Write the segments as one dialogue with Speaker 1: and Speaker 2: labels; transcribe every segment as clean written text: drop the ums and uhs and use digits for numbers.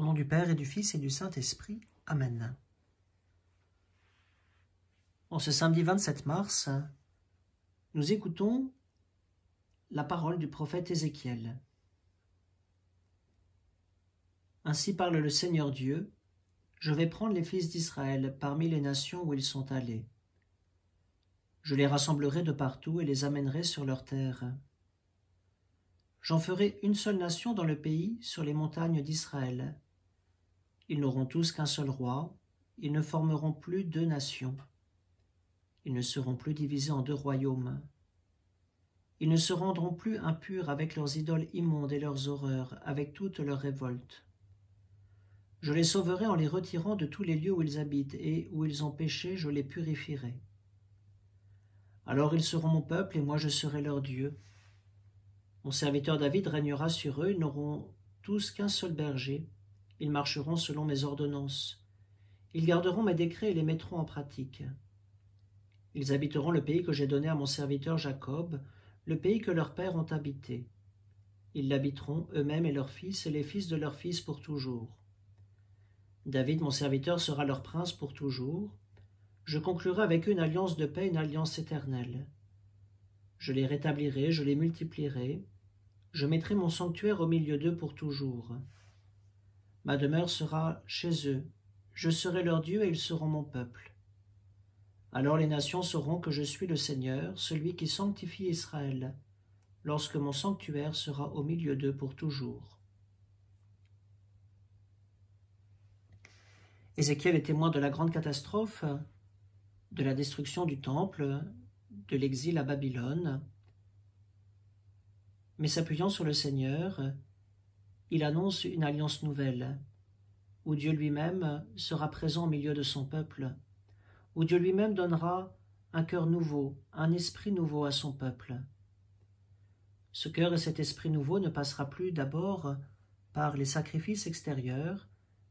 Speaker 1: Au nom du Père et du Fils et du Saint-Esprit. Amen. En ce samedi 27 mars, nous écoutons la parole du prophète Ézéchiel. Ainsi parle le Seigneur Dieu, je vais prendre les fils d'Israël parmi les nations où ils sont allés. Je les rassemblerai de partout et les amènerai sur leur terre. J'en ferai une seule nation dans le pays, sur les montagnes d'Israël. Ils n'auront tous qu'un seul roi, ils ne formeront plus deux nations. Ils ne seront plus divisés en deux royaumes. Ils ne se rendront plus impurs avec leurs idoles immondes et leurs horreurs, avec toutes leurs révoltes. Je les sauverai en les retirant de tous les lieux où ils habitent, et où ils ont péché, je les purifierai. Alors ils seront mon peuple, et moi je serai leur Dieu. Mon serviteur David régnera sur eux, ils n'auront tous qu'un seul berger, ils marcheront selon mes ordonnances. Ils garderont mes décrets et les mettront en pratique. Ils habiteront le pays que j'ai donné à mon serviteur Jacob, le pays que leurs pères ont habité. Ils l'habiteront eux-mêmes et leurs fils et les fils de leurs fils pour toujours. David, mon serviteur, sera leur prince pour toujours. Je conclurai avec eux une alliance de paix, une alliance éternelle. Je les rétablirai, je les multiplierai. Je mettrai mon sanctuaire au milieu d'eux pour toujours. Ma demeure sera chez eux. Je serai leur Dieu et ils seront mon peuple. Alors les nations sauront que je suis le Seigneur, celui qui sanctifie Israël, lorsque mon sanctuaire sera au milieu d'eux pour toujours. Ézéchiel est témoin de la grande catastrophe, de la destruction du temple, de l'exil à Babylone. Mais s'appuyant sur le Seigneur, il annonce une alliance nouvelle, où Dieu lui-même sera présent au milieu de son peuple, où Dieu lui-même donnera un cœur nouveau, un esprit nouveau à son peuple. Ce cœur et cet esprit nouveau ne passera plus d'abord par les sacrifices extérieurs,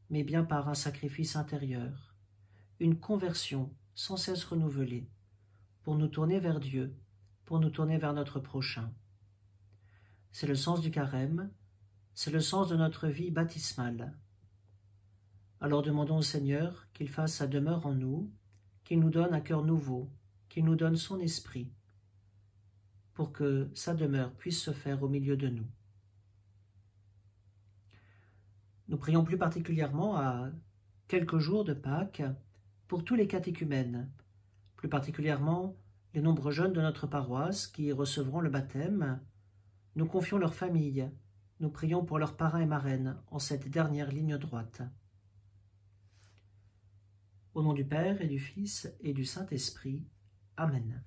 Speaker 1: mais bien par un sacrifice intérieur, une conversion sans cesse renouvelée, pour nous tourner vers Dieu, pour nous tourner vers notre prochain. C'est le sens du carême, c'est le sens de notre vie baptismale. Alors demandons au Seigneur qu'il fasse sa demeure en nous, qu'il nous donne un cœur nouveau, qu'il nous donne son esprit, pour que sa demeure puisse se faire au milieu de nous. Nous prions plus particulièrement à quelques jours de Pâques pour tous les catéchumènes, plus particulièrement les nombreux jeunes de notre paroisse qui recevront le baptême. Nous confions leur famille, nous prions pour leurs parrains et marraines en cette dernière ligne droite. Au nom du Père et du Fils et du Saint-Esprit. Amen.